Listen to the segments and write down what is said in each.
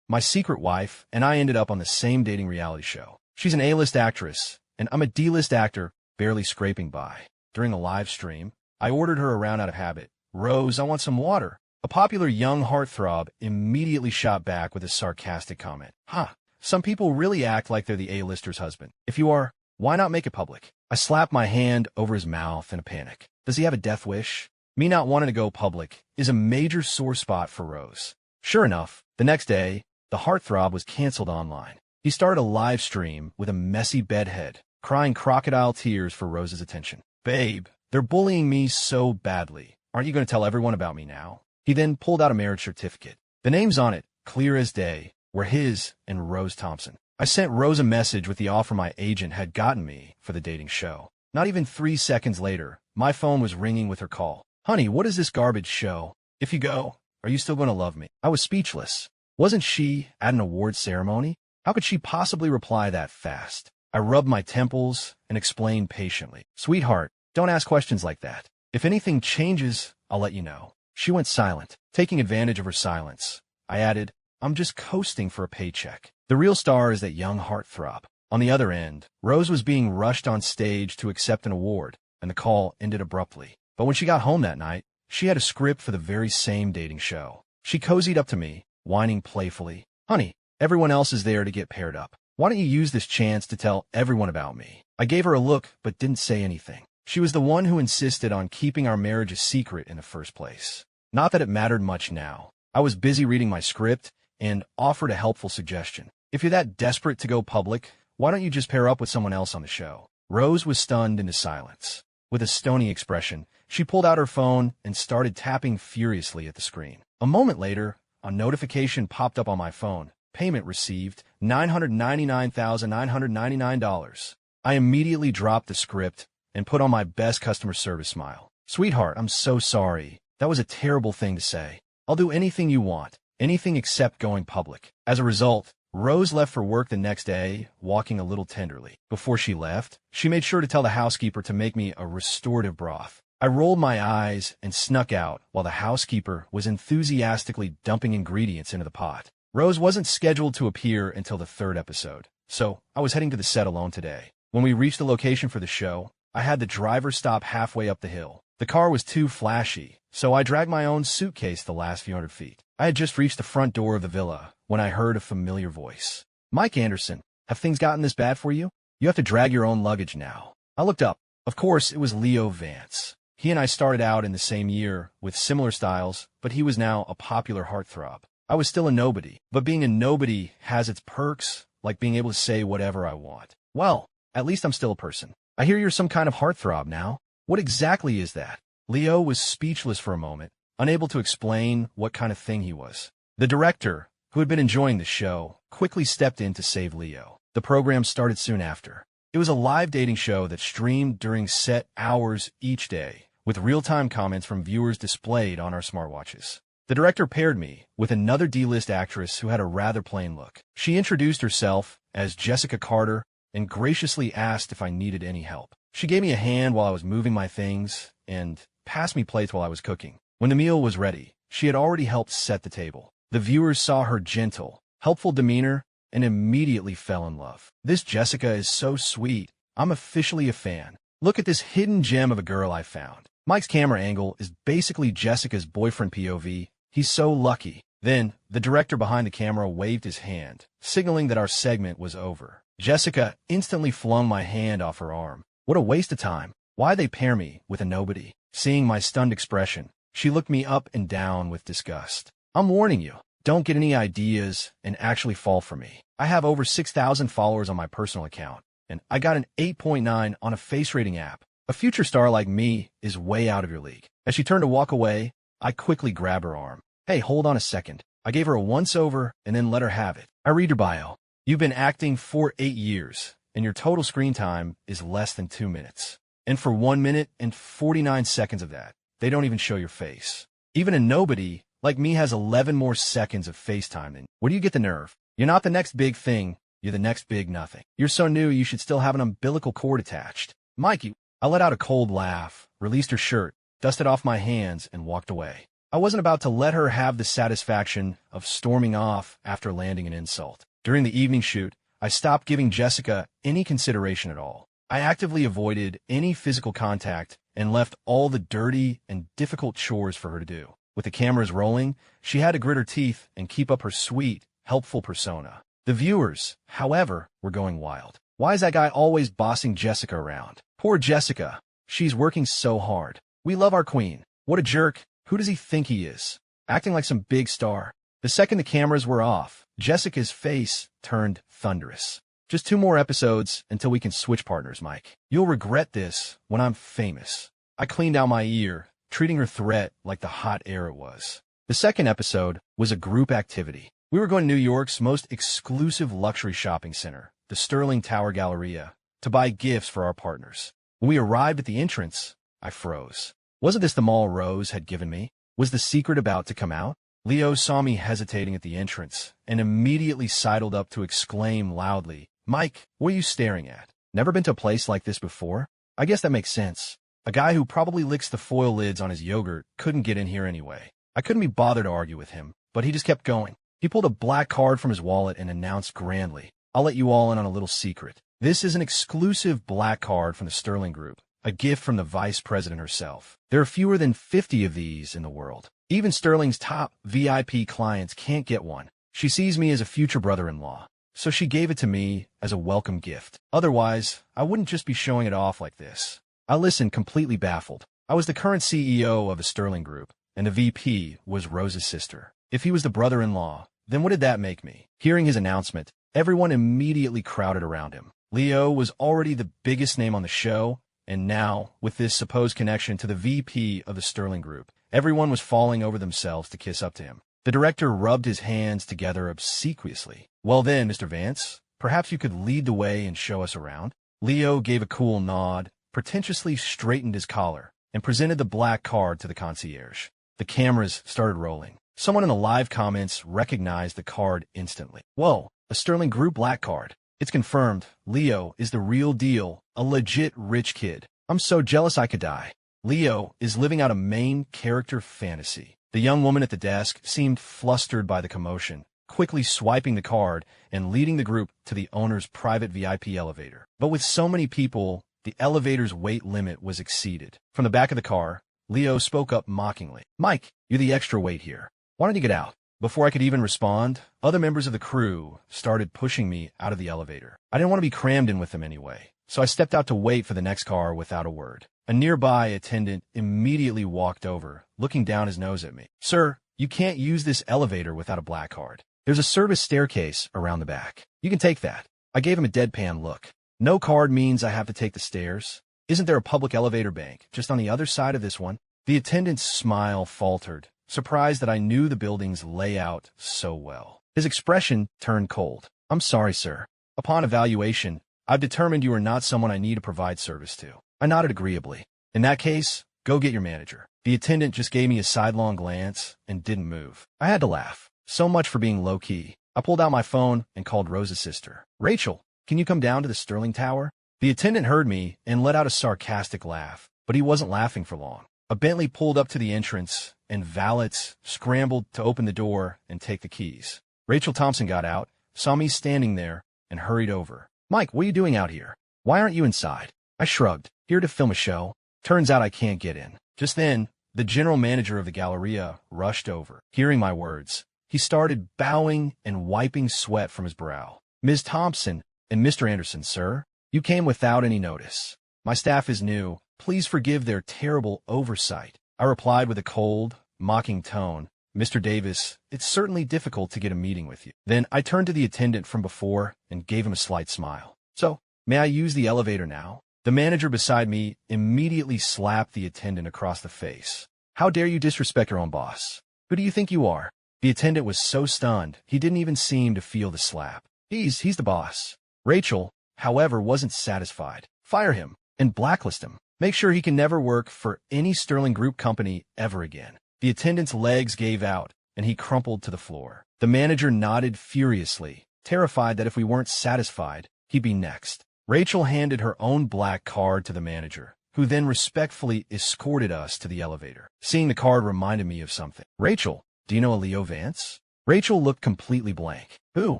My secret wife and I ended up on the same dating reality show. She's an A-list actress, and I'm a D-list actor, barely scraping by. During a live stream, I ordered her around out of habit. "Rose, I want some water." A popular young heartthrob immediately shot back with a sarcastic comment. "Huh, some people really act like they're the A-lister's husband. If you are, why not make it public?" I slapped my hand over his mouth in a panic. Does he have a death wish? Me not wanting to go public is a major sore spot for Rose. Sure enough, the next day, the heartthrob was canceled online. He started a live stream with a messy bedhead, crying crocodile tears for Rose's attention. "Babe, they're bullying me so badly. Aren't you going to tell everyone about me now?" He then pulled out a marriage certificate. The names on it, clear as day, were his and Rose Thompson. I sent Rose a message with the offer my agent had gotten me for the dating show. Not even 3 seconds later, my phone was ringing with her call. "Honey, what is this garbage show? If you go, are you still going to love me?" I was speechless. Wasn't she at an award ceremony? How could she possibly reply that fast? I rubbed my temples and explained patiently. "Sweetheart, don't ask questions like that. If anything changes, I'll let you know." She went silent. Taking advantage of her silence, I added, "I'm just coasting for a paycheck." The real star is that young heartthrob. On the other end, Rose was being rushed on stage to accept an award, and the call ended abruptly. But when she got home that night, she had a script for the very same dating show. She cozied up to me, whining playfully, "Honey, everyone else is there to get paired up. Why don't you use this chance to tell everyone about me?" I gave her a look but didn't say anything. She was the one who insisted on keeping our marriage a secret in the first place. Not that it mattered much now. I was busy reading my script and offered a helpful suggestion. "If you're that desperate to go public, why don't you just pair up with someone else on the show?" Rose was stunned into silence. With a stony expression, she pulled out her phone and started tapping furiously at the screen. A moment later, a notification popped up on my phone. "Payment received, $999,999. I immediately dropped the script and put on my best customer service smile. "Sweetheart, I'm so sorry. That was a terrible thing to say. I'll do anything you want, anything except going public." As a result, Rose left for work the next day, walking a little tenderly. Before she left, she made sure to tell the housekeeper to make me a restorative broth. I rolled my eyes and snuck out while the housekeeper was enthusiastically dumping ingredients into the pot. Rose wasn't scheduled to appear until the 3rd episode, so I was heading to the set alone today. When we reached the location for the show, I had the driver stop halfway up the hill. The car was too flashy, so I dragged my own suitcase the last few hundred feet. I had just reached the front door of the villa when I heard a familiar voice. "Mike Anderson, have things gotten this bad for you? You have to drag your own luggage now." I looked up. Of course, it was Leo Vance. He and I started out in the same year with similar styles, but he was now a popular heartthrob. I was still a nobody, but being a nobody has its perks, like being able to say whatever I want. "Well, at least I'm still a person. I hear you're some kind of heartthrob now. What exactly is that?" Leo was speechless for a moment, unable to explain what kind of thing he was. The director, who had been enjoying the show, quickly stepped in to save Leo. The program started soon after. It was a live dating show that streamed during set hours each day, with real-time comments from viewers displayed on our smartwatches. The director paired me with another D-list actress who had a rather plain look. She introduced herself as Jessica Carter and graciously asked if I needed any help. She gave me a hand while I was moving my things and passed me plates while I was cooking. When the meal was ready, she had already helped set the table. The viewers saw her gentle, helpful demeanor and immediately fell in love. "This Jessica is so sweet. I'm officially a fan. Look at this hidden gem of a girl I found." Mike's camera angle is basically Jessica's boyfriend POV. He's so lucky. Then, the director behind the camera waved his hand, signaling that our segment was over. Jessica instantly flung my hand off her arm. What a waste of time. Why they pair me with a nobody? Seeing my stunned expression, she looked me up and down with disgust. "I'm warning you, don't get any ideas and actually fall for me. I have over 6,000 followers on my personal account, and I got an 8.9 on a face rating app. A future star like me is way out of your league." As she turned to walk away, I quickly grabbed her arm. "Hey, hold on a second." I gave her a once-over and then let her have it. "I read your bio. You've been acting for 8 years, and your total screen time is less than 2 minutes. And for 1 minute and 49 seconds of that, they don't even show your face. Even a nobody like me has 11 more seconds of face time than you. Where do you get the nerve? You're not the next big thing. You're the next big nothing. You're so new you should still have an umbilical cord attached." "Mikey." I let out a cold laugh, released her shirt, dusted off my hands, and walked away. I wasn't about to let her have the satisfaction of storming off after landing an insult. During the evening shoot, I stopped giving Jessica any consideration at all. I actively avoided any physical contact and left all the dirty and difficult chores for her to do. With the cameras rolling, she had to grit her teeth and keep up her sweet, helpful persona. The viewers, however, were going wild. Why is that guy always bossing Jessica around? Poor Jessica. She's working so hard. We love our queen. What a jerk. Who does he think he is? Acting like some big star. The second the cameras were off, Jessica's face turned thunderous. Just 2 more episodes until we can switch partners, Mike. You'll regret this when I'm famous. I cleaned out my ear, treating her threat like the hot air it was. The second episode was a group activity. We were going to New York's most exclusive luxury shopping center, the Sterling Tower Galleria, to buy gifts for our partners. When we arrived at the entrance, I froze. Wasn't this the mall Rose had given me? Was the secret about to come out? Leo saw me hesitating at the entrance and immediately sidled up to exclaim loudly, "Mike, what are you staring at? Never been to a place like this before? I guess that makes sense. A guy who probably licks the foil lids on his yogurt couldn't get in here anyway." I couldn't be bothered to argue with him, but he just kept going. He pulled a black card from his wallet and announced grandly, "I'll let you all in on a little secret. This is an exclusive black card from the Sterling Group, a gift from the vice president herself. There are fewer than 50 of these in the world. Even Sterling's top VIP clients can't get one. She sees me as a future brother-in-law, so she gave it to me as a welcome gift. Otherwise, I wouldn't just be showing it off like this." I listened completely baffled. I was the current CEO of the Sterling Group, and the VP was Rose's sister. If he was the brother-in-law, then what did that make me? Hearing his announcement, everyone immediately crowded around him. Leo was already the biggest name on the show, and now, with this supposed connection to the VP of the Sterling Group, everyone was falling over themselves to kiss up to him. The director rubbed his hands together obsequiously. "Well then, Mr. Vance, perhaps you could lead the way and show us around?" Leo gave a cool nod, pretentiously straightened his collar, and presented the black card to the concierge. The cameras started rolling. Someone in the live comments recognized the card instantly. "Whoa, a Sterling Group black card. It's confirmed. Leo is the real deal, a legit rich kid. I'm so jealous I could die." Leo is living out a main character fantasy. The young woman at the desk seemed flustered by the commotion, quickly swiping the card and leading the group to the owner's private VIP elevator. But with so many people, the elevator's weight limit was exceeded. From the back of the car, Leo spoke up mockingly. "Mike, you're the extra weight here. Why don't you get out?" Before I could even respond, other members of the crew started pushing me out of the elevator. I didn't want to be crammed in with them anyway, so I stepped out to wait for the next car without a word. A nearby attendant immediately walked over, looking down his nose at me. "Sir, you can't use this elevator without a black card. There's a service staircase around the back. You can take that." I gave him a deadpan look. "No card means I have to take the stairs. Isn't there a public elevator bank just on the other side of this one?" The attendant's smile faltered, surprised that I knew the building's layout so well. His expression turned cold. "I'm sorry, sir. Upon evaluation, I've determined you are not someone I need to provide service to." I nodded agreeably. "In that case, go get your manager." The attendant just gave me a sidelong glance and didn't move. I had to laugh. So much for being low-key. I pulled out my phone and called Rose's sister. "Rachel, can you come down to the Sterling Tower?" The attendant heard me and let out a sarcastic laugh, but he wasn't laughing for long. A Bentley pulled up to the entrance, and valets scrambled to open the door and take the keys. Rachel Thompson got out, saw me standing there, and hurried over. "Mike, what are you doing out here? Why aren't you inside?" I shrugged. "Here to film a show. Turns out I can't get in." Just then, the general manager of the Galleria rushed over. Hearing my words, he started bowing and wiping sweat from his brow. "Ms. Thompson and Mr. Anderson, sir, you came without any notice. My staff is new. Please forgive their terrible oversight." I replied with a cold, mocking tone, "Mr. Davis, it's certainly difficult to get a meeting with you." Then I turned to the attendant from before and gave him a slight smile. "So, may I use the elevator now?" The manager beside me immediately slapped the attendant across the face. "How dare you disrespect your own boss? Who do you think you are?" The attendant was so stunned, he didn't even seem to feel the slap. He's the boss." Rachel, however, wasn't satisfied. "Fire him and blacklist him. Make sure he can never work for any Sterling Group company ever again." The attendant's legs gave out, and he crumpled to the floor. The manager nodded furiously, terrified that if we weren't satisfied, he'd be next. Rachel handed her own black card to the manager, who then respectfully escorted us to the elevator. Seeing the card reminded me of something. Rachel, do you know a Leo Vance? Rachel looked completely blank. Who?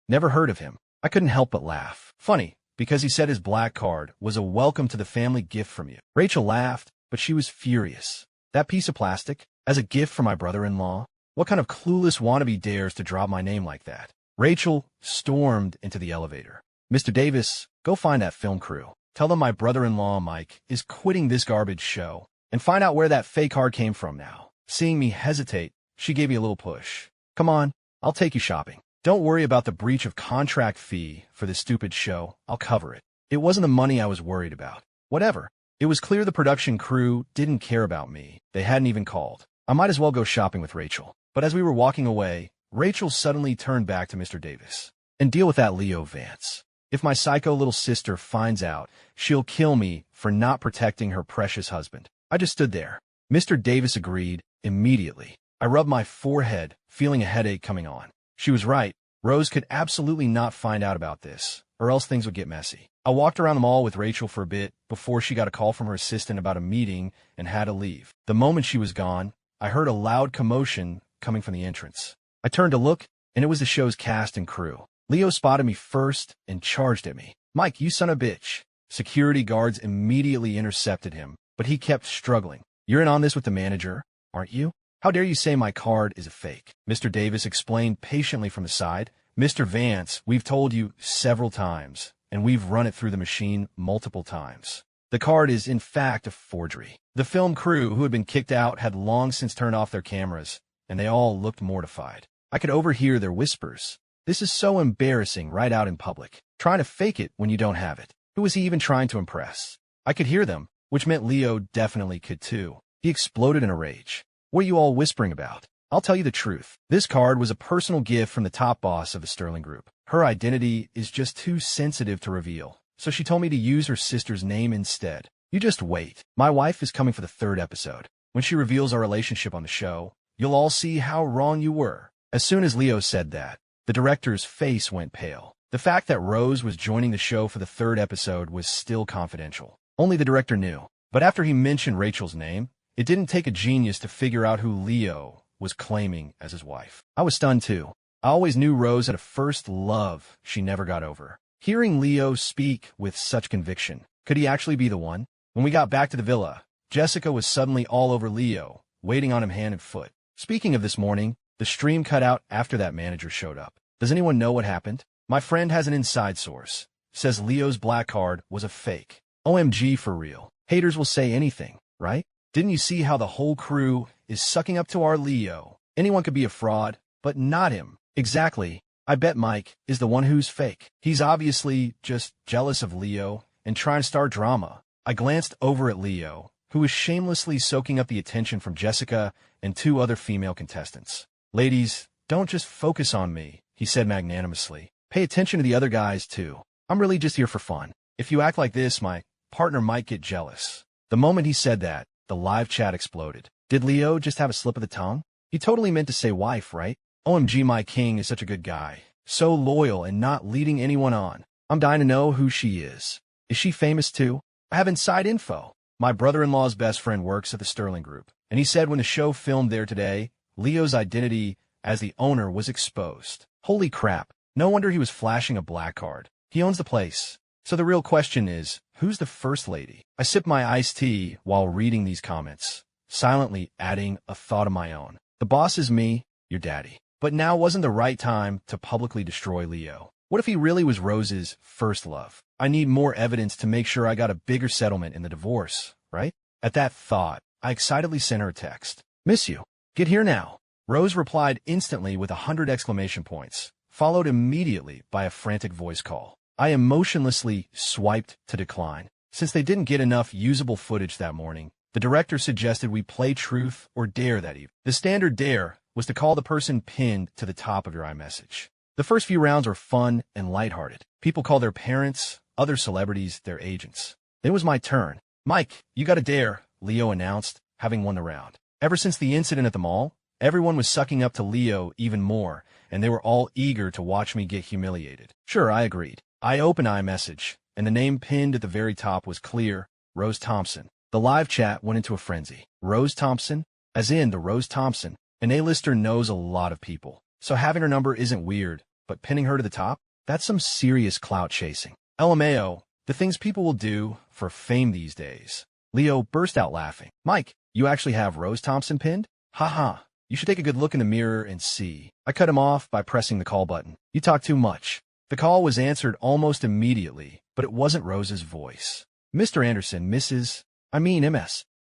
Never heard of him. I couldn't help but laugh. Funny, because he said his black card was a welcome to the family gift from you. Rachel laughed, but she was furious. That piece of plastic? As a gift for my brother-in-law? What kind of clueless wannabe dares to drop my name like that? Rachel stormed into the elevator. Mr. Davis, go find that film crew. Tell them my brother-in-law, Mike, is quitting this garbage show. And find out where that fake card came from now. Seeing me hesitate, she gave me a little push. Come on, I'll take you shopping. Don't worry about the breach of contract fee for this stupid show. I'll cover it. It wasn't the money I was worried about. Whatever. It was clear the production crew didn't care about me. They hadn't even called. I might as well go shopping with Rachel. But as we were walking away, Rachel suddenly turned back to Mr. Davis. And deal with that Leo Vance. If my psycho little sister finds out, she'll kill me for not protecting her precious husband. I just stood there. Mr. Davis agreed immediately. I rubbed my forehead, feeling a headache coming on. She was right. Rose could absolutely not find out about this, or else things would get messy. I walked around the mall with Rachel for a bit before she got a call from her assistant about a meeting and had to leave. The moment she was gone, I heard a loud commotion coming from the entrance. I turned to look, and it was the show's cast and crew. Leo spotted me first and charged at me. Mike, you son of a bitch. Security guards immediately intercepted him, but he kept struggling. You're in on this with the manager, aren't you? How dare you say my card is a fake? Mr. Davis explained patiently from the side. Mr. Vance, we've told you several times, and we've run it through the machine multiple times. The card is, in fact, a forgery. The film crew, who had been kicked out, had long since turned off their cameras, and they all looked mortified. I could overhear their whispers. This is so embarrassing right out in public. Trying to fake it when you don't have it. Who was he even trying to impress? I could hear them, which meant Leo definitely could too. He exploded in a rage. What are you all whispering about? I'll tell you the truth. This card was a personal gift from the top boss of the Sterling Group. Her identity is just too sensitive to reveal, so she told me to use her sister's name instead. You just wait. My wife is coming for the 3rd episode. When she reveals our relationship on the show, you'll all see how wrong you were. As soon as Leo said that, the director's face went pale. The fact that Rose was joining the show for the 3rd episode was still confidential. Only the director knew. But after he mentioned Rachel's name, it didn't take a genius to figure out who Leo was claiming as his wife. I was stunned too. I always knew Rose had a first love she never got over. Hearing Leo speak with such conviction, could he actually be the one? When we got back to the villa, Jessica was suddenly all over Leo, waiting on him hand and foot. Speaking of this morning, the stream cut out after that manager showed up. Does anyone know what happened? My friend has an inside source. Says Leo's black card was a fake. OMG for real. Haters will say anything, right? Didn't you see how the whole crew is sucking up to our Leo? Anyone could be a fraud, but not him. Exactly. I bet Mike is the one who's fake. He's obviously just jealous of Leo and trying to start drama. I glanced over at Leo, who was shamelessly soaking up the attention from Jessica and 2 other female contestants. Ladies, don't just focus on me, he said magnanimously. Pay attention to the other guys, too. I'm really just here for fun. If you act like this, my partner might get jealous. The moment he said that, the live chat exploded. Did Leo just have a slip of the tongue? He totally meant to say wife, right? OMG, my king is such a good guy. So loyal and not leading anyone on. I'm dying to know who she is. Is she famous too? I have inside info. My brother-in-law's best friend works at the Sterling Group, and he said when the show filmed there today, Leo's identity as the owner was exposed. Holy crap. No wonder he was flashing a black card. He owns the place. So the real question is, who's the first lady? I sipped my iced tea while reading these comments, silently adding a thought of my own. The boss is me, your daddy. But now wasn't the right time to publicly destroy Leo. What if he really was Rose's first love? I need more evidence to make sure I got a bigger settlement in the divorce, right? At that thought, I excitedly sent her a text. Miss you. Get here now. Rose replied instantly with 100 exclamation points, followed immediately by a frantic voice call. I emotionlessly swiped to decline. Since they didn't get enough usable footage that morning, the director suggested we play truth or dare that evening. The standard dare was to call the person pinned to the top of your iMessage. The first few rounds were fun and lighthearted. People call their parents, other celebrities, their agents. Then it was my turn. Mike, you got a dare, Leo announced, having won the round. Ever since the incident at the mall, everyone was sucking up to Leo even more, and they were all eager to watch me get humiliated. Sure, I agreed. I opened iMessage, and the name pinned at the very top was clear, Rose Thompson. The live chat went into a frenzy. Rose Thompson, as in the Rose Thompson, an A-lister knows a lot of people. So having her number isn't weird, but pinning her to the top? That's some serious clout chasing. LMAO, the things people will do for fame these days. Leo burst out laughing. Mike, you actually have Rose Thompson pinned? Haha, you should take a good look in the mirror and see. I cut him off by pressing the call button. You talk too much. The call was answered almost immediately, but it wasn't Rose's voice. Mr. Anderson, MS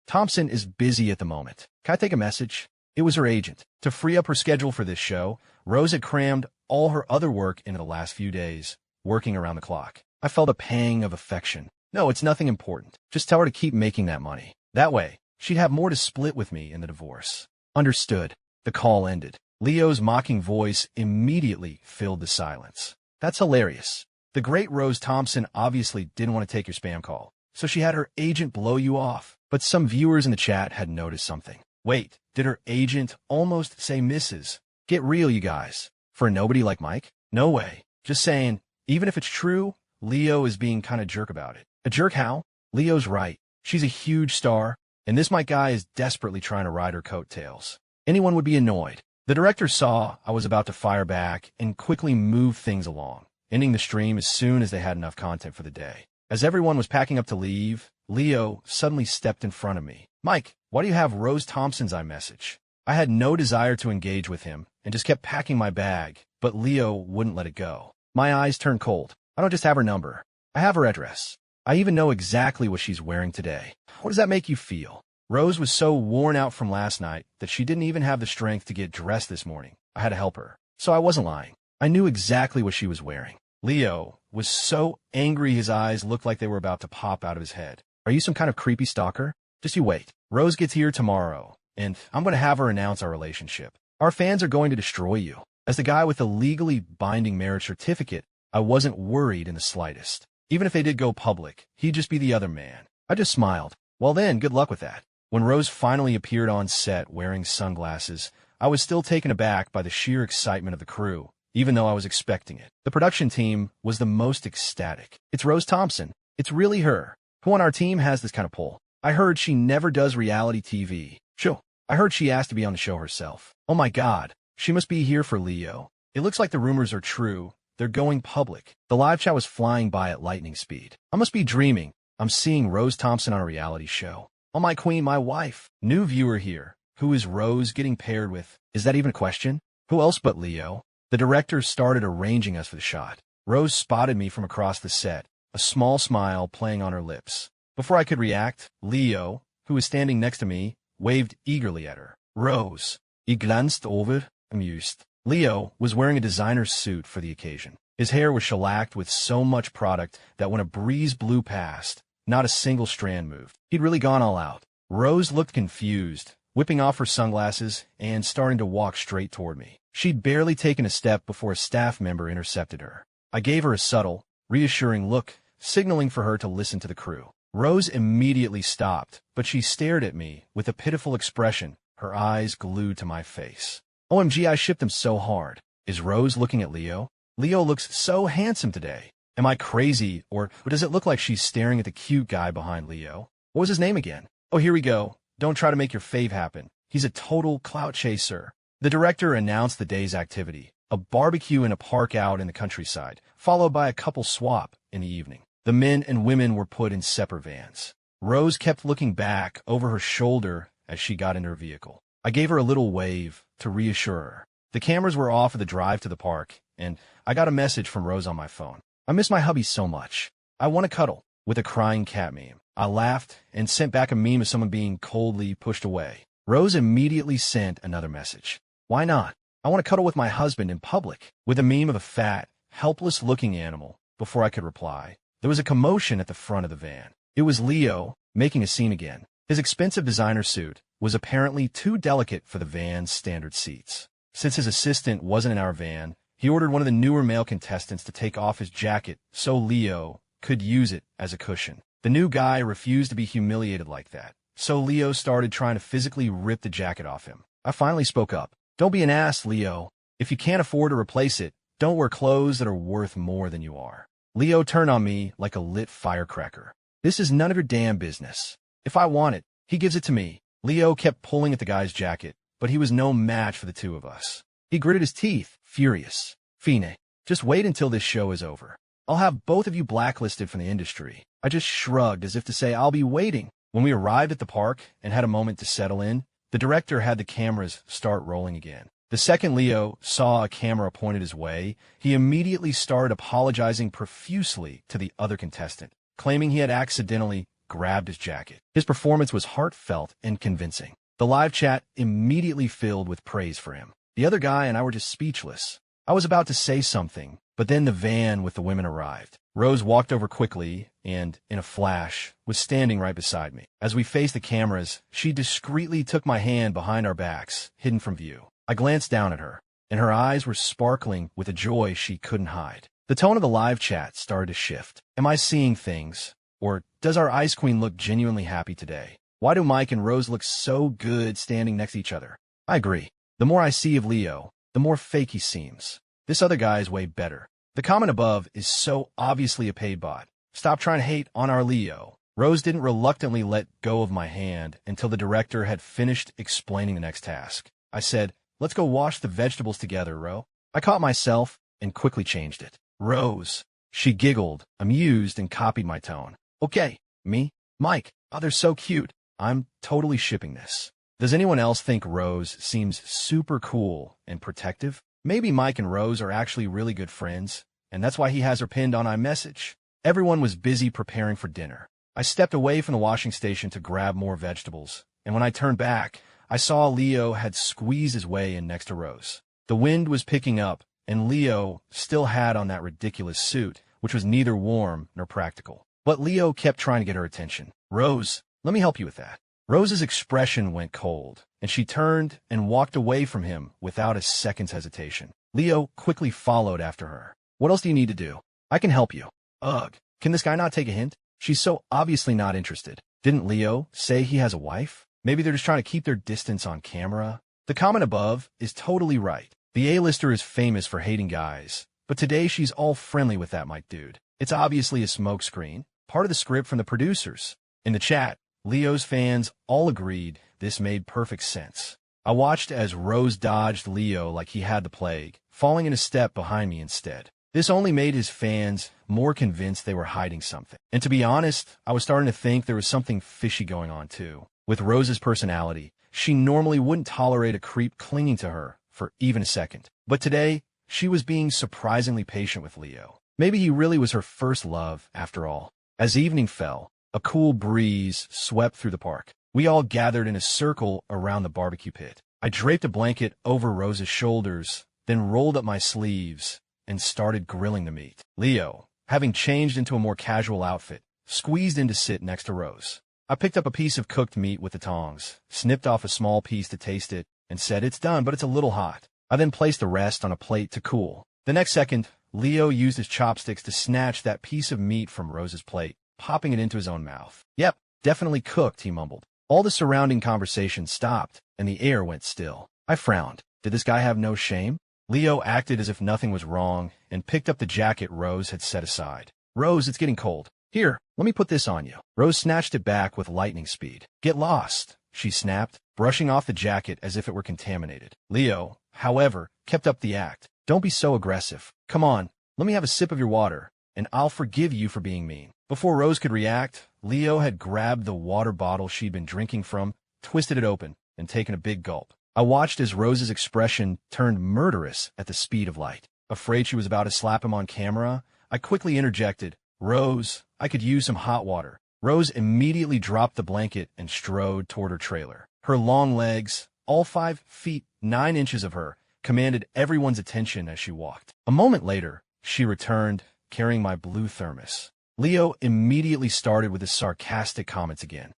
Thompson is busy at the moment. Can I take a message? It was her agent. To free up her schedule for this show, Rose had crammed all her other work into the last few days, working around the clock. I felt a pang of affection. No, it's nothing important. Just tell her to keep making that money. That way, she'd have more to split with me in the divorce. Understood. The call ended. Leo's mocking voice immediately filled the silence. That's hilarious. The great Rose Thompson obviously didn't want to take your spam call, so she had her agent blow you off. But some viewers in the chat had noticed something. Wait, did her agent almost say Mrs.? Get real, you guys. For a nobody like Mike? No way. Just saying, even if it's true, Leo is being kind of jerk about it. A jerk how? Leo's right. She's a huge star, and this Mike guy is desperately trying to ride her coattails. Anyone would be annoyed. The director saw I was about to fire back and quickly moved things along, ending the stream as soon as they had enough content for the day. As everyone was packing up to leave, Leo suddenly stepped in front of me. Mike, why do you have Rose Thompson's iMessage? I had no desire to engage with him and just kept packing my bag, but Leo wouldn't let it go. My eyes turned cold. I don't just have her number. I have her address. I even know exactly what she's wearing today. What does that make you feel? Rose was so worn out from last night that she didn't even have the strength to get dressed this morning. I had to help her. So I wasn't lying. I knew exactly what she was wearing. Leo was so angry his eyes looked like they were about to pop out of his head. Are you some kind of creepy stalker? Just you wait. Rose gets here tomorrow, and I'm going to have her announce our relationship. Our fans are going to destroy you. As the guy with the legally binding marriage certificate, I wasn't worried in the slightest. Even if they did go public, he'd just be the other man. I just smiled. Well then, good luck with that. When Rose finally appeared on set wearing sunglasses, I was still taken aback by the sheer excitement of the crew, even though I was expecting it. The production team was the most ecstatic. It's Rose Thompson. It's really her. Who on our team has this kind of pull? I heard she never does reality TV. Sure. I heard she asked to be on the show herself. Oh my God. She must be here for Leo. It looks like the rumors are true. They're going public. The live chat was flying by at lightning speed. I must be dreaming. I'm seeing Rose Thompson on a reality show. Oh, my queen, my wife. New viewer here. Who is Rose getting paired with? Is that even a question? Who else but Leo? The director started arranging us for the shot. Rose spotted me from across the set, a small smile playing on her lips. Before I could react, Leo, who was standing next to me, waved eagerly at her. Rose. He glanced over, amused. Leo was wearing a designer suit for the occasion. His hair was shellacked with so much product that when a breeze blew past, not a single strand moved. He'd really gone all out. Rose looked confused, whipping off her sunglasses and starting to walk straight toward me. She'd barely taken a step before a staff member intercepted her. I gave her a subtle, reassuring look, signaling for her to listen to the crew. Rose immediately stopped, but she stared at me with a pitiful expression, her eyes glued to my face. OMG, I shipped him so hard. Is Rose looking at Leo? Leo looks so handsome today. Am I crazy, or does it look like she's staring at the cute guy behind Leo? What was his name again? Oh, here we go. Don't try to make your fave happen. He's a total clout chaser. The director announced the day's activity, a barbecue in a park out in the countryside, followed by a couple swap in the evening. The men and women were put in separate vans. Rose kept looking back over her shoulder as she got into her vehicle. I gave her a little wave to reassure her. The cameras were off of the drive to the park, and I got a message from Rose on my phone. I miss my hubby so much. I want to cuddle, with a crying cat meme. I laughed and sent back a meme of someone being coldly pushed away. Rose immediately sent another message. Why not? I want to cuddle with my husband in public, with a meme of a fat, helpless-looking animal. Before I could reply, there was a commotion at the front of the van. It was Leo, making a scene again. His expensive designer suit was apparently too delicate for the van's standard seats. Since his assistant wasn't in our van, he ordered one of the newer male contestants to take off his jacket so Leo could use it as a cushion. The new guy refused to be humiliated like that, so Leo started trying to physically rip the jacket off him. I finally spoke up. Don't be an ass, Leo. If you can't afford to replace it, don't wear clothes that are worth more than you are. Leo turned on me like a lit firecracker. This is none of your damn business. If I want it, he gives it to me. Leo kept pulling at the guy's jacket, but he was no match for the two of us. He gritted his teeth, furious. Fine, just wait until this show is over. I'll have both of you blacklisted from the industry. I just shrugged as if to say I'll be waiting. When we arrived at the park and had a moment to settle in, the director had the cameras start rolling again. The second Leo saw a camera pointed his way, he immediately started apologizing profusely to the other contestant, claiming he had accidentally grabbed his jacket. His performance was heartfelt and convincing. The live chat immediately filled with praise for him. The other guy and I were just speechless. I was about to say something, but then the van with the women arrived. Rose walked over quickly and, in a flash, was standing right beside me. As we faced the cameras, she discreetly took my hand behind our backs, hidden from view. I glanced down at her, and her eyes were sparkling with a joy she couldn't hide. The tone of the live chat started to shift. Am I seeing things? Or does our Ice Queen look genuinely happy today? Why do Mike and Rose look so good standing next to each other? I agree. The more I see of Leo, the more fake he seems. This other guy is way better. The comment above is so obviously a paid bot. Stop trying to hate on our Leo. Rose didn't reluctantly let go of my hand until the director had finished explaining the next task. I said, let's go wash the vegetables together, Ro. I caught myself and quickly changed it. Rose. She giggled, amused, and copied my tone. Okay, me, Mike. Oh, they're so cute. I'm totally shipping this. Does anyone else think Rose seems super cool and protective? Maybe Mike and Rose are actually really good friends, and that's why he has her pinned on iMessage. Everyone was busy preparing for dinner. I stepped away from the washing station to grab more vegetables, and when I turned back, I saw Leo had squeezed his way in next to Rose. The wind was picking up, and Leo still had on that ridiculous suit, which was neither warm nor practical. But Leo kept trying to get her attention. Rose, let me help you with that. Rose's expression went cold, and she turned and walked away from him without a second's hesitation. Leo quickly followed after her. What else do you need to do? I can help you. Ugh, can this guy not take a hint? She's so obviously not interested. Didn't Leo say he has a wife? Maybe they're just trying to keep their distance on camera. The comment above is totally right. The A-lister is famous for hating guys, but today she's all friendly with that Mike dude. It's obviously a smokescreen, part of the script from the producers. In the chat, Leo's fans all agreed this made perfect sense. I watched as Rose dodged Leo like he had the plague, falling in a step behind me instead. This only made his fans more convinced they were hiding something. And to be honest, I was starting to think there was something fishy going on too. With Rose's personality, she normally wouldn't tolerate a creep clinging to her for even a second. But today, she was being surprisingly patient with Leo. Maybe he really was her first love, after all. As evening fell, a cool breeze swept through the park. We all gathered in a circle around the barbecue pit. I draped a blanket over Rose's shoulders, then rolled up my sleeves and started grilling the meat. Leo, having changed into a more casual outfit, squeezed in to sit next to Rose. I picked up a piece of cooked meat with the tongs, snipped off a small piece to taste it, and said, "It's done, but it's a little hot." I then placed the rest on a plate to cool. The next second, Leo used his chopsticks to snatch that piece of meat from Rose's plate, popping it into his own mouth. "Yep, definitely cooked," he mumbled. All the surrounding conversation stopped, and the air went still. I frowned. Did this guy have no shame? Leo acted as if nothing was wrong and picked up the jacket Rose had set aside. "Rose, it's getting cold. Here, let me put this on you." Rose snatched it back with lightning speed. "Get lost," she snapped, brushing off the jacket as if it were contaminated. Leo, however, kept up the act. "Don't be so aggressive. Come on, let me have a sip of your water, and I'll forgive you for being mean." Before Rose could react, Leo had grabbed the water bottle she'd been drinking from, twisted it open, and taken a big gulp. I watched as Rose's expression turned murderous at the speed of light. Afraid she was about to slap him on camera, I quickly interjected, "Rose, I could use some hot water." Rose immediately dropped the blanket and strode toward her trailer. Her long legs, all 5 feet 9 inches of her, commanded everyone's attention as she walked. A moment later, she returned, carrying my blue thermos. Leo immediately started with his sarcastic comments again.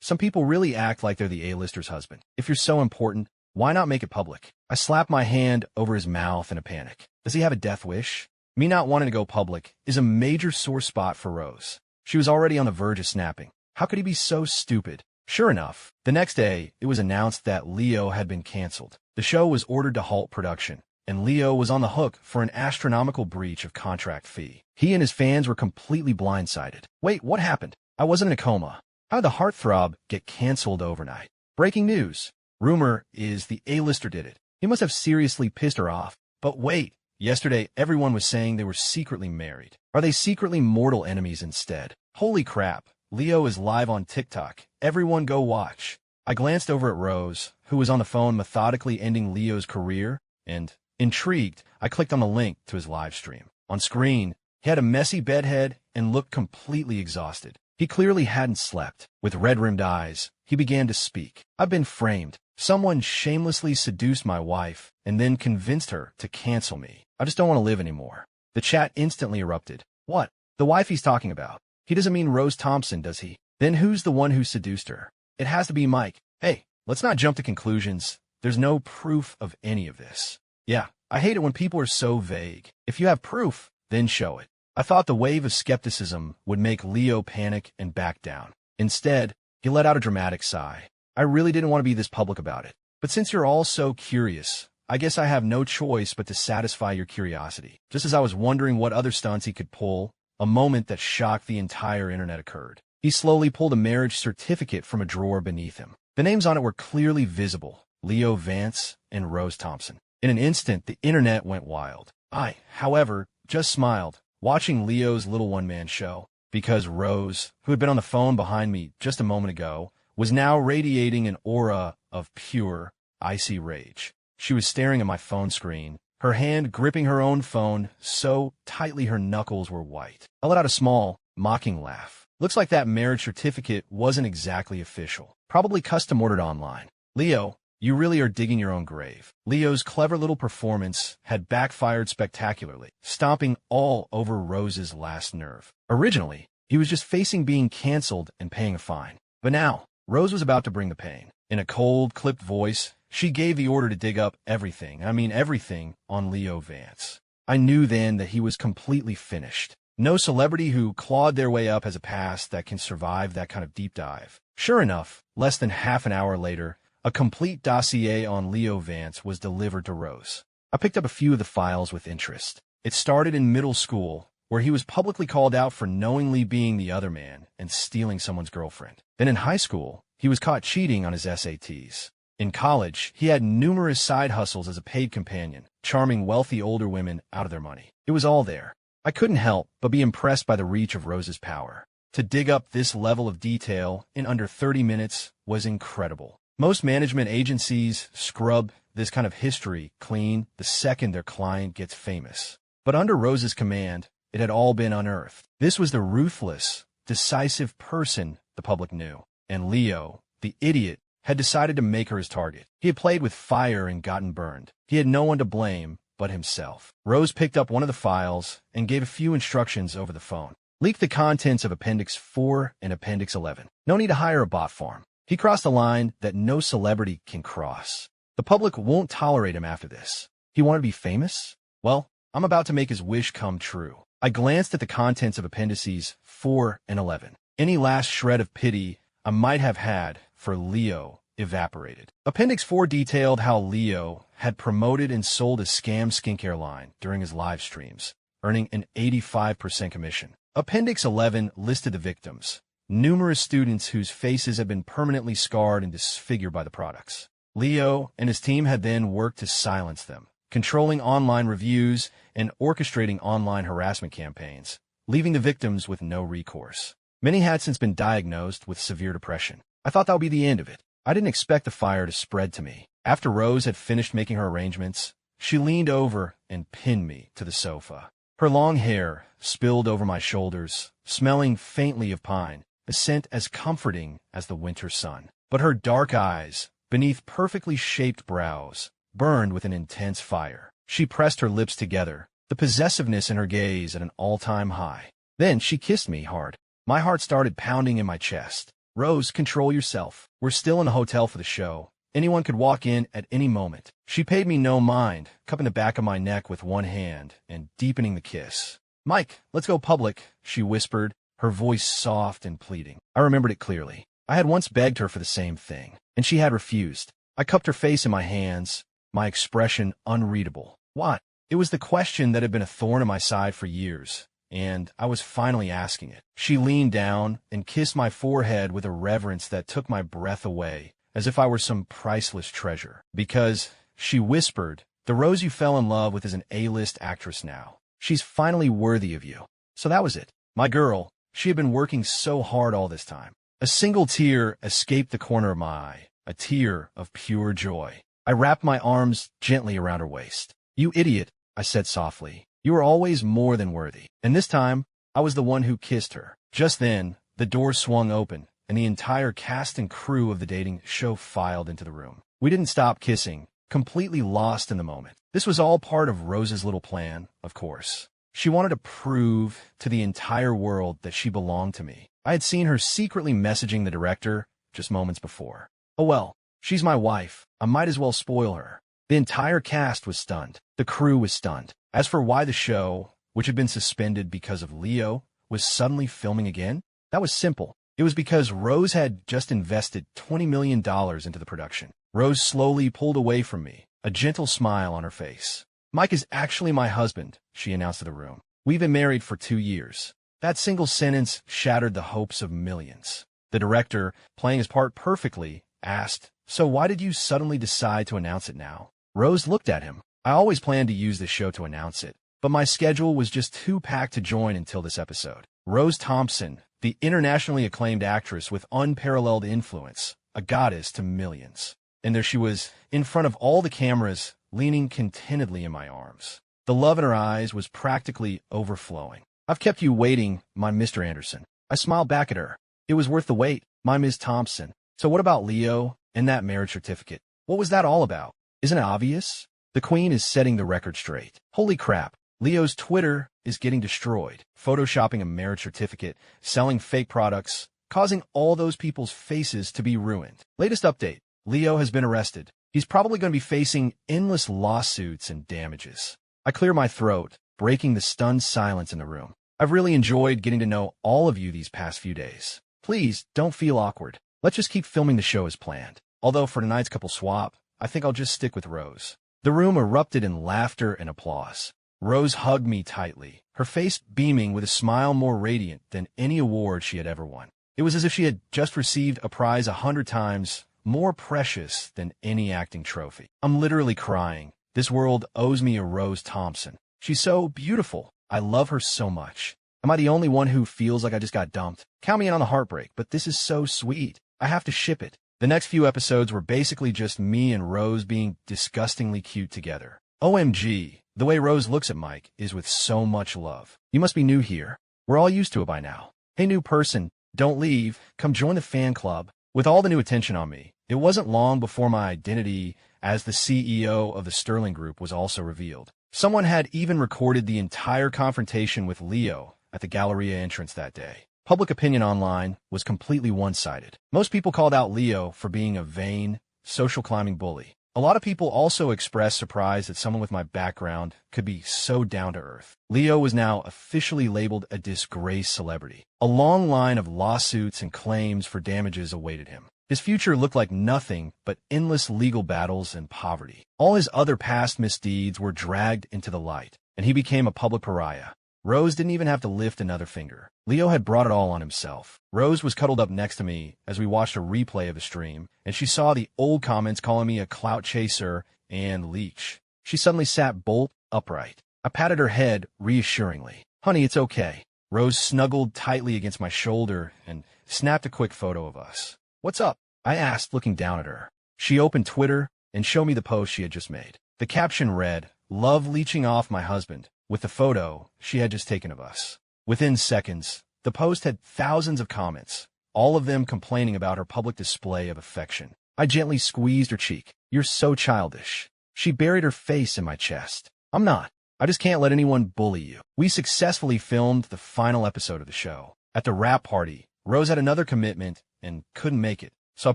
Some people really act like they're the A-lister's husband. If you're so important, why not make it public? I slapped my hand over his mouth in a panic. Does he have a death wish? Me not wanting to go public is a major sore spot for Rose. She was already on the verge of snapping. How could he be so stupid? Sure enough, the next day, it was announced that Leo had been canceled. The show was ordered to halt production, and Leo was on the hook for an astronomical breach of contract fee. He and his fans were completely blindsided. Wait, what happened? I wasn't in a coma. How did the Heartthrob get canceled overnight? Breaking news. Rumor is the A-lister did it. He must have seriously pissed her off. But wait, yesterday everyone was saying they were secretly married. Are they secretly mortal enemies instead? Holy crap, Leo is live on TikTok. Everyone go watch. I glanced over at Rose, who was on the phone methodically ending Leo's career, and, intrigued, I clicked on the link to his live stream. On screen, he had a messy bedhead and looked completely exhausted. He clearly hadn't slept. With red-rimmed eyes, he began to speak. I've been framed. Someone shamelessly seduced my wife and then convinced her to cancel me. I just don't want to live anymore. The chat instantly erupted. What? The wife he's talking about. He doesn't mean Rose Thompson, does he? Then who's the one who seduced her? It has to be Mike. Hey, let's not jump to conclusions. There's no proof of any of this. Yeah, I hate it when people are so vague. If you have proof, then show it. I thought the wave of skepticism would make Leo panic and back down. Instead, he let out a dramatic sigh. I really didn't want to be this public about it. But since you're all so curious, I guess I have no choice but to satisfy your curiosity. Just as I was wondering what other stunts he could pull, a moment that shocked the entire internet occurred. He slowly pulled a marriage certificate from a drawer beneath him. The names on it were clearly visible: Leo Vance and Rose Thompson. In an instant, the internet went wild. I, however, just smiled, watching Leo's little one-man show, because Rose, who had been on the phone behind me just a moment ago, was now radiating an aura of pure, icy rage. She was staring at my phone screen, her hand gripping her own phone so tightly her knuckles were white. I let out a small, mocking laugh. Looks like that marriage certificate wasn't exactly official. Probably custom-ordered online. Leo, you really are digging your own grave. Leo's clever little performance had backfired spectacularly, stomping all over Rose's last nerve. Originally, he was just facing being canceled and paying a fine. But now, Rose was about to bring the pain. In a cold, clipped voice, she gave the order to dig up everything, everything, on Leo Vance. I knew then that he was completely finished. No celebrity who clawed their way up has a past that can survive that kind of deep dive. Sure enough, less than half an hour later, a complete dossier on Leo Vance was delivered to Rose. I picked up a few of the files with interest. It started in middle school, where he was publicly called out for knowingly being the other man and stealing someone's girlfriend. Then in high school, he was caught cheating on his SATs. In college, he had numerous side hustles as a paid companion, charming wealthy older women out of their money. It was all there. I couldn't help but be impressed by the reach of Rose's power. To dig up this level of detail in under 30 minutes was incredible. Most management agencies scrub this kind of history clean the second their client gets famous. But under Rose's command, it had all been unearthed. This was the ruthless, decisive person the public knew. And Leo, the idiot, had decided to make her his target. He had played with fire and gotten burned. He had no one to blame but himself. Rose picked up one of the files and gave a few instructions over the phone. Leak the contents of Appendix 4 and Appendix 11. No need to hire a bot farm. He crossed a line that no celebrity can cross. The public won't tolerate him after this. He wanted to be famous? Well, I'm about to make his wish come true. I glanced at the contents of Appendices 4 and 11. Any last shred of pity I might have had for Leo evaporated. Appendix 4 detailed how Leo had promoted and sold a scam skincare line during his live streams, earning an 85% commission. Appendix 11 listed the victims, numerous students whose faces had been permanently scarred and disfigured by the products. Leo and his team had then worked to silence them, controlling online reviews and orchestrating online harassment campaigns, leaving the victims with no recourse. Many had since been diagnosed with severe depression. I thought that would be the end of it. I didn't expect the fire to spread to me. After Rose had finished making her arrangements, she leaned over and pinned me to the sofa. Her long hair spilled over my shoulders, smelling faintly of pine, a scent as comforting as the winter sun. But her dark eyes, beneath perfectly shaped brows, burned with an intense fire. She pressed her lips together, the possessiveness in her gaze at an all-time high. Then she kissed me hard. My heart started pounding in my chest. Rose, control yourself. We're still in a hotel for the show. Anyone could walk in at any moment. She paid me no mind, cupping the back of my neck with one hand and deepening the kiss. Mike, let's go public, she whispered, her voice soft and pleading. I remembered it clearly. I had once begged her for the same thing, and she had refused. I cupped her face in my hands, my expression unreadable. What? It was the question that had been a thorn in my side for years, and I was finally asking it. She leaned down and kissed my forehead with a reverence that took my breath away, as if I were some priceless treasure. Because, she whispered, the Rose you fell in love with is an A-list actress now. She's finally worthy of you. So that was it. My girl, she had been working so hard all this time. A single tear escaped the corner of my eye, a tear of pure joy. I wrapped my arms gently around her waist. You idiot, I said softly. You are always more than worthy. And this time, I was the one who kissed her. Just then, the door swung open, and the entire cast and crew of the dating show filed into the room. We didn't stop kissing, completely lost in the moment. This was all part of Rose's little plan, of course. She wanted to prove to the entire world that she belonged to me. I had seen her secretly messaging the director just moments before. Oh well, she's my wife. I might as well spoil her. The entire cast was stunned. The crew was stunned. As for why the show, which had been suspended because of Leo, was suddenly filming again, that was simple. It was because Rose had just invested $20 million into the production. Rose slowly pulled away from me, a gentle smile on her face. Mike is actually my husband, she announced to the room. We've been married for 2 years. That single sentence shattered the hopes of millions. The director, playing his part perfectly, asked, so why did you suddenly decide to announce it now? Rose looked at him. I always planned to use this show to announce it, but my schedule was just too packed to join until this episode. Rose Thompson, the internationally acclaimed actress with unparalleled influence, a goddess to millions. And there she was, in front of all the cameras, leaning contentedly in my arms. The love in her eyes was practically overflowing. I've kept you waiting, my Mr. Anderson. I smiled back at her. It was worth the wait, my Ms. Thompson. So what about Leo and that marriage certificate? What was that all about? Isn't it obvious? The Queen is setting the record straight. Holy crap. Leo's Twitter is getting destroyed. Photoshopping a marriage certificate, selling fake products, causing all those people's faces to be ruined. Latest update. Leo has been arrested. He's probably going to be facing endless lawsuits and damages. I clear my throat, breaking the stunned silence in the room. I've really enjoyed getting to know all of you these past few days. Please, don't feel awkward. Let's just keep filming the show as planned. Although for tonight's couple swap, I think I'll just stick with Rose. The room erupted in laughter and applause. Rose hugged me tightly, her face beaming with a smile more radiant than any award she had ever won. It was as if she had just received a prize 100 times more precious than any acting trophy. I'm literally crying. This world owes me a Rose Thompson. She's so beautiful. I love her so much. Am I the only one who feels like I just got dumped? Count me in on the heartbreak, but this is so sweet. I have to ship it. The next few episodes were basically just me and Rose being disgustingly cute together. OMG, the way Rose looks at Mike is with so much love. You must be new here. We're all used to it by now. Hey, new person, don't leave. Come join the fan club. With all the new attention on me, it wasn't long before my identity as the CEO of the Sterling Group was also revealed. Someone had even recorded the entire confrontation with Leo at the Galleria entrance that day. Public opinion online was completely one-sided. Most people called out Leo for being a vain, social climbing bully. A lot of people also expressed surprise that someone with my background could be so down-to-earth. Leo was now officially labeled a disgraced celebrity. A long line of lawsuits and claims for damages awaited him. His future looked like nothing but endless legal battles and poverty. All his other past misdeeds were dragged into the light, and he became a public pariah. Rose didn't even have to lift another finger. Leo had brought it all on himself. Rose was cuddled up next to me as we watched a replay of the stream, and she saw the old comments calling me a clout chaser and leech. She suddenly sat bolt upright. I patted her head reassuringly. Honey, it's okay. Rose snuggled tightly against my shoulder and snapped a quick photo of us. What's up? I asked, looking down at her. She opened Twitter and showed me the post she had just made. The caption read, "Love leeching off my husband," with the photo she had just taken of us. Within seconds, the post had thousands of comments, all of them complaining about her public display of affection. I gently squeezed her cheek. You're so childish. She buried her face in my chest. I'm not. I just can't let anyone bully you. We successfully filmed the final episode of the show. At the wrap party, Rose had another commitment and couldn't make it, so I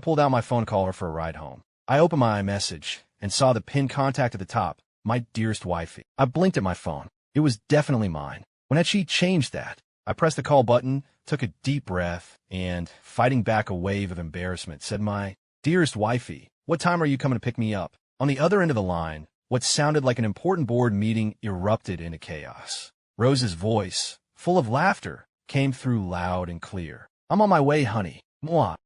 pulled out my phone to call her for a ride home. I opened my iMessage and saw the pinned contact at the top, my dearest wifey. I blinked at my phone. It was definitely mine. When had she changed that? I pressed the call button, took a deep breath, and, fighting back a wave of embarrassment, said, "My dearest wifey, what time are you coming to pick me up?" On the other end of the line, what sounded like an important board meeting erupted into chaos. Rose's voice, full of laughter, came through loud and clear. I'm on my way, honey. Mwah.